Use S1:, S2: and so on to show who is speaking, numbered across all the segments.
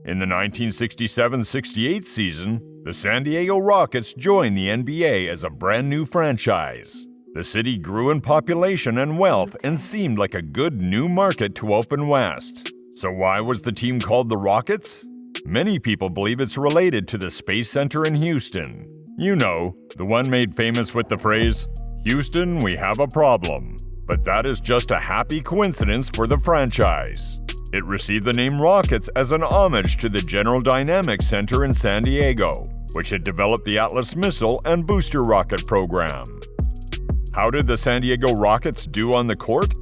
S1: In the 1967-68 season, the San Diego Rockets joined the NBA as a brand new franchise. The city grew in population and wealth and seemed like a good new market to open west. So why was the team called the Rockets? Many people believe it's related to the Space Center in Houston. You know, the one made famous with the phrase, "Houston, we have a problem." But that is just a happy coincidence for the franchise. It received the name Rockets as an homage to the General Dynamics Center in San Diego, which had developed the Atlas missile and booster rocket program. How did the San Diego Rockets do on the court?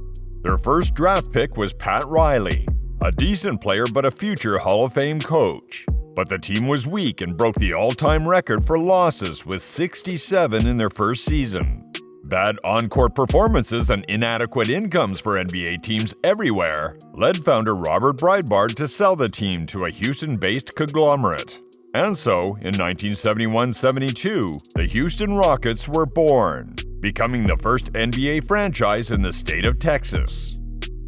S1: Their first draft pick was Pat Riley, a decent player but a future Hall of Fame coach. But the team was weak and broke the all-time record for losses with 67 in their first season. Bad on-court performances and inadequate incomes for NBA teams everywhere led founder Robert Breitbart to sell the team to a Houston-based conglomerate. And so, in 1971-72, the Houston Rockets were born, becoming the first NBA franchise in the state of Texas.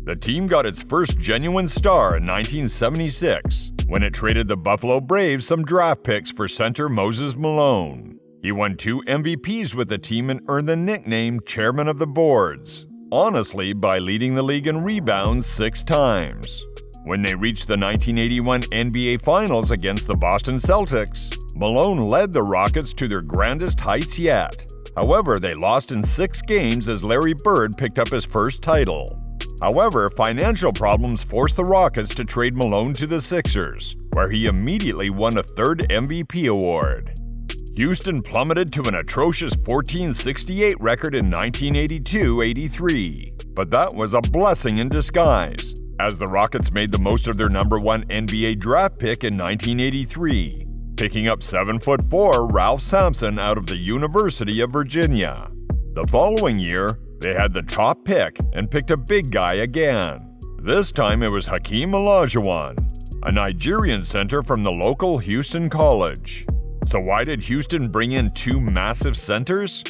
S1: The team got its first genuine star in 1976, when it traded the Buffalo Braves some draft picks for center Moses Malone. He won 2 MVPs with the team and earned the nickname Chairman of the Boards, honestly by leading the league in rebounds 6 times. When they reached the 1981 NBA Finals against the Boston Celtics, Malone led the Rockets to their grandest heights yet. However, they lost in 6 games as Larry Bird picked up his first title. However, financial problems forced the Rockets to trade Malone to the Sixers, where he immediately won a 3rd MVP award. Houston plummeted to an atrocious 14-68 record in 1982-83, but that was a blessing in disguise, as the Rockets made the most of their number 1 NBA draft pick in 1983, picking up 7'4" Ralph Sampson out of the University of Virginia. The following year, they had the top pick and picked a big guy again. This time it was Hakeem Olajuwon, a Nigerian center from the local Houston College. So why did Houston bring in 2 massive centers?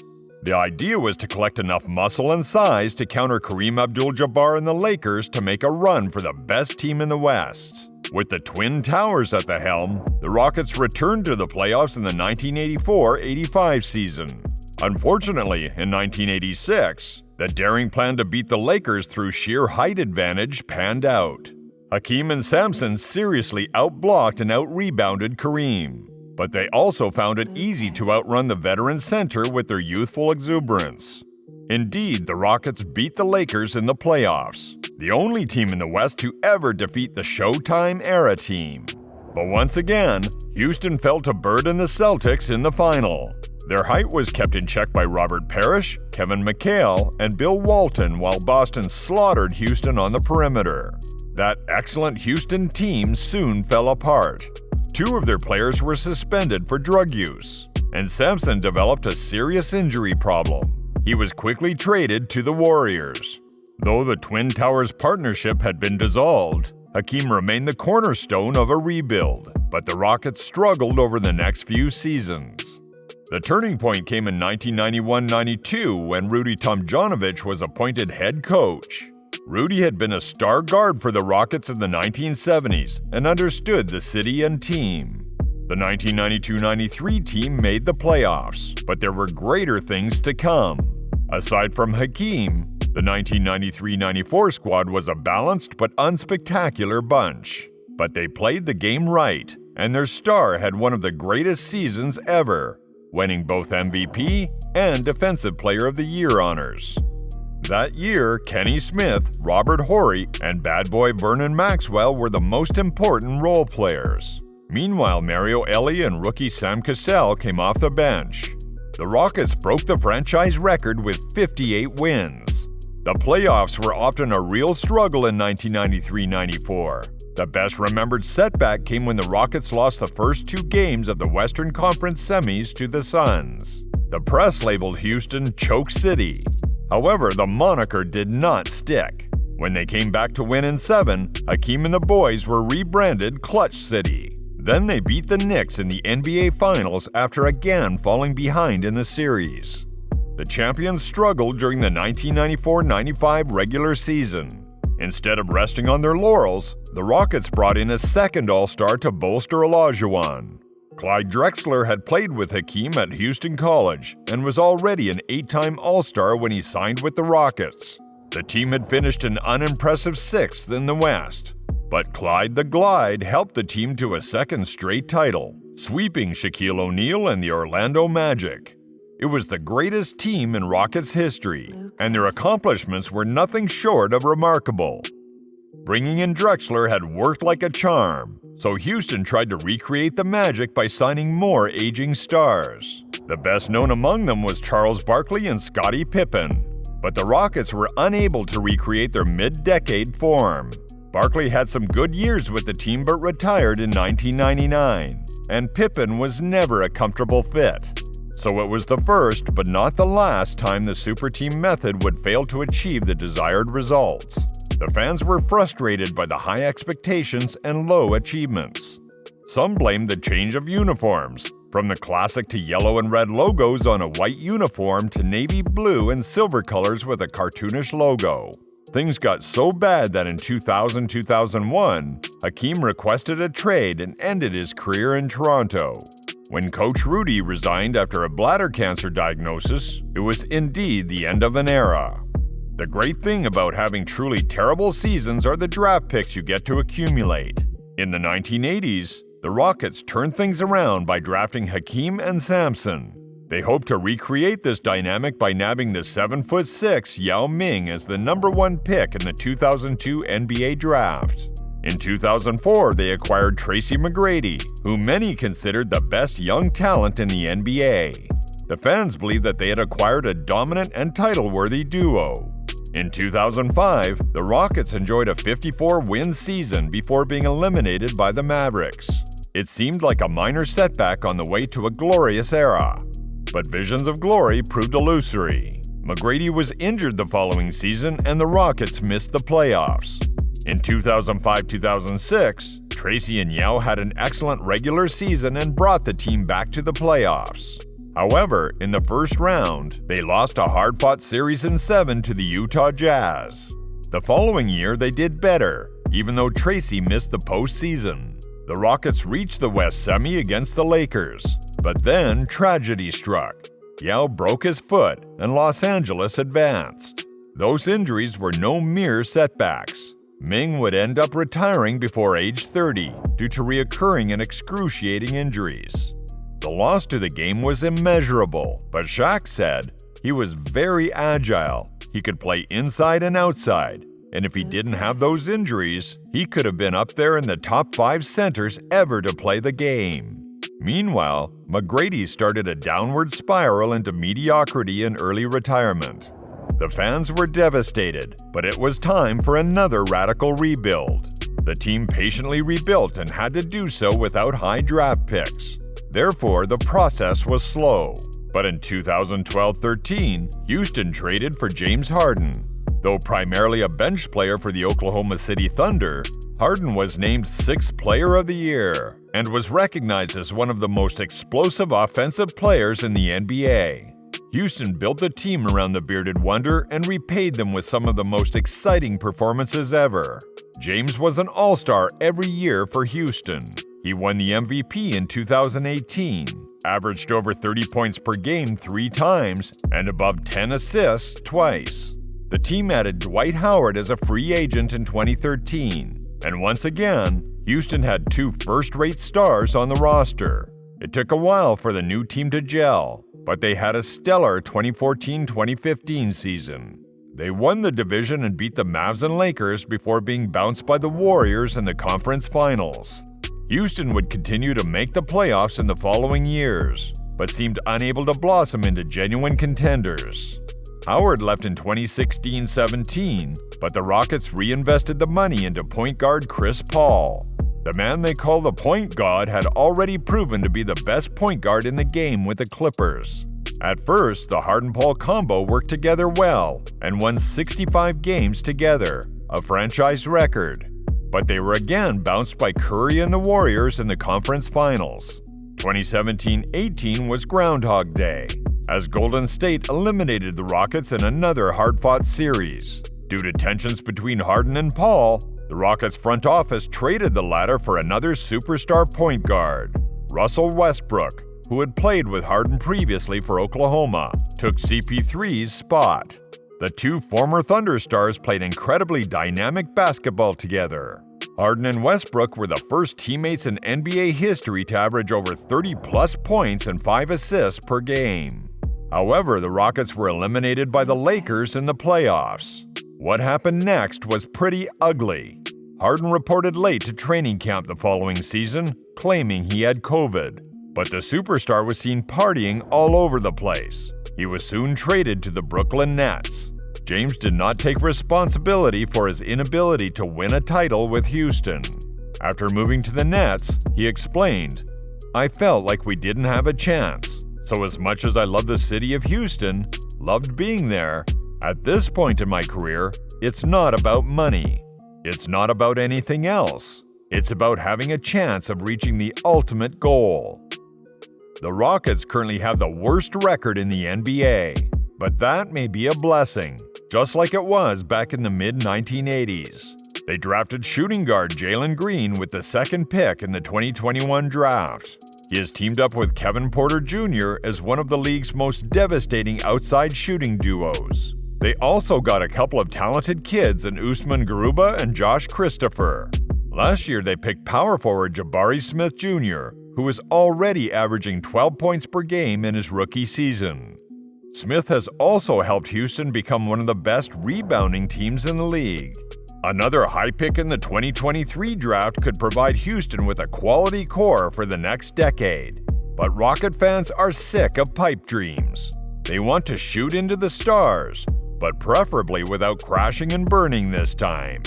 S1: The idea was to collect enough muscle and size to counter Kareem Abdul-Jabbar and the Lakers to make a run for the best team in the West. With the Twin Towers at the helm, the Rockets returned to the playoffs in the 1984-85 season. Unfortunately, in 1986, the daring plan to beat the Lakers through sheer height advantage panned out. Hakeem and Sampson seriously outblocked and outrebounded Kareem. But they also found it easy to outrun the veteran center with their youthful exuberance. Indeed, the Rockets beat the Lakers in the playoffs, the only team in the West to ever defeat the Showtime-era team. But once again, Houston fell to Bird and the Celtics in the final. Their height was kept in check by Robert Parrish, Kevin McHale, and Bill Walton while Boston slaughtered Houston on the perimeter. That excellent Houston team soon fell apart. 2 of their players were suspended for drug use, and Sampson developed a serious injury problem. He was quickly traded to the Warriors. Though the Twin Towers partnership had been dissolved, Hakeem remained the cornerstone of a rebuild, but the Rockets struggled over the next few seasons. The turning point came in 1991-92 when Rudy Tomjanovich was appointed head coach. Rudy had been a star guard for the Rockets in the 1970s and understood the city and team. The 1992-93 team made the playoffs, but there were greater things to come. Aside from Hakeem, the 1993-94 squad was a balanced but unspectacular bunch. But they played the game right, and their star had one of the greatest seasons ever, winning both MVP and Defensive Player of the Year honors. That year, Kenny Smith, Robert Horry, and bad boy Vernon Maxwell were the most important role players. Meanwhile, Mario Elie and rookie Sam Cassell came off the bench. The Rockets broke the franchise record with 58 wins. The playoffs were often a real struggle in 1993-94. The best remembered setback came when the Rockets lost the first 2 games of the Western Conference semis to the Suns. The press labeled Houston Choke City. However, the moniker did not stick. When they came back to win in 7, Hakeem and the boys were rebranded Clutch City. Then they beat the Knicks in the NBA Finals after again falling behind in the series. The champions struggled during the 1994-95 regular season. Instead of resting on their laurels, the Rockets brought in a second All-Star to bolster Olajuwon. Clyde Drexler had played with Hakeem at Houston College and was already an 8-time All-Star when he signed with the Rockets. The team had finished an unimpressive 6th in the West, but Clyde the Glide helped the team to a second straight title, sweeping Shaquille O'Neal and the Orlando Magic. It was the greatest team in Rockets history, and their accomplishments were nothing short of remarkable. Bringing in Drexler had worked like a charm, so Houston tried to recreate the magic by signing more aging stars. The best known among them was Charles Barkley and Scottie Pippen, but the Rockets were unable to recreate their mid-decade form. Barkley had some good years with the team but retired in 1999, and Pippen was never a comfortable fit. So it was the first but not the last time the super team method would fail to achieve the desired results. The fans were frustrated by the high expectations and low achievements. Some blamed the change of uniforms, from the classic to yellow and red logos on a white uniform to navy blue and silver colors with a cartoonish logo. Things got so bad that in 2000-2001, Hakeem requested a trade and ended his career in Toronto. When Coach Rudy resigned after a bladder cancer diagnosis, it was indeed the end of an era. The great thing about having truly terrible seasons are the draft picks you get to accumulate. In the 1980s, the Rockets turned things around by drafting Hakeem and Sampson. They hoped to recreate this dynamic by nabbing the 7'6" Yao Ming as the #1 pick in the 2002 NBA Draft. In 2004, they acquired Tracy McGrady, who many considered the best young talent in the NBA. The fans believed that they had acquired a dominant and title-worthy duo. In 2005, the Rockets enjoyed a 54-win season before being eliminated by the Mavericks. It seemed like a minor setback on the way to a glorious era. But visions of glory proved illusory. McGrady was injured the following season and the Rockets missed the playoffs. In 2005-2006, Tracy and Yao had an excellent regular season and brought the team back to the playoffs. However, in the first round, they lost a hard-fought series in 7 to the Utah Jazz. The following year, they did better, even though Tracy missed the postseason. The Rockets reached the West Semi against the Lakers, but then tragedy struck. Yao broke his foot and Los Angeles advanced. Those injuries were no mere setbacks. Ming would end up retiring before age 30 due to reoccurring and excruciating injuries. The loss to the game was immeasurable, but Shaq said he was very agile. He could play inside and outside, and if he didn't have those injuries, he could have been up there in the top 5 centers ever to play the game. Meanwhile, McGrady started a downward spiral into mediocrity and early retirement. The fans were devastated, but it was time for another radical rebuild. The team patiently rebuilt and had to do so without high draft picks. Therefore, the process was slow. But in 2012-13, Houston traded for James Harden. Though primarily a bench player for the Oklahoma City Thunder, Harden was named 6th Player of the Year and was recognized as one of the most explosive offensive players in the NBA. Houston built the team around the bearded wonder and repaid them with some of the most exciting performances ever. James was an all-star every year for Houston. He won the MVP in 2018, averaged over 30 points per game 3 times, and above 10 assists twice. The team added Dwight Howard as a free agent in 2013, and once again, Houston had 2 first-rate stars on the roster. It took a while for the new team to gel, but they had a stellar 2014-2015 season. They won the division and beat the Mavs and Lakers before being bounced by the Warriors in the conference finals. Houston would continue to make the playoffs in the following years, but seemed unable to blossom into genuine contenders. Howard left in 2016-17, but the Rockets reinvested the money into point guard Chris Paul. The man they call the Point God had already proven to be the best point guard in the game with the Clippers. At first, the Harden-Paul combo worked together well and won 65 games together, a franchise record. But they were again bounced by Curry and the Warriors in the conference finals. 2017-18 was Groundhog Day, as Golden State eliminated the Rockets in another hard-fought series. Due to tensions between Harden and Paul, the Rockets front office traded the latter for another superstar point guard. Russell Westbrook, who had played with Harden previously for Oklahoma, took CP3's spot. The two former Thunder stars played incredibly dynamic basketball together. Harden and Westbrook were the first teammates in NBA history to average over 30-plus points and 5 assists per game. However, the Rockets were eliminated by the Lakers in the playoffs. What happened next was pretty ugly. Harden reported late to training camp the following season, claiming he had COVID. But the superstar was seen partying all over the place. He was soon traded to the Brooklyn Nets. James did not take responsibility for his inability to win a title with Houston. After moving to the Nets, he explained, "I felt like we didn't have a chance. So as much as I love the city of Houston, loved being there, at this point in my career, it's not about money. It's not about anything else. It's about having a chance of reaching the ultimate goal." The Rockets currently have the worst record in the NBA, but that may be a blessing, just like it was back in the mid-1980s. They drafted shooting guard Jalen Green with the second pick in the 2021 draft. He has teamed up with Kevin Porter Jr. as one of the league's most devastating outside shooting duos. They also got a couple of talented kids in Usman Garuba and Josh Christopher. Last year, they picked power forward Jabari Smith Jr., who is already averaging 12 points per game in his rookie season. Smith has also helped Houston become one of the best rebounding teams in the league. Another high pick in the 2023 draft could provide Houston with a quality core for the next decade. But Rocket fans are sick of pipe dreams. They want to shoot into the stars, but preferably without crashing and burning this time.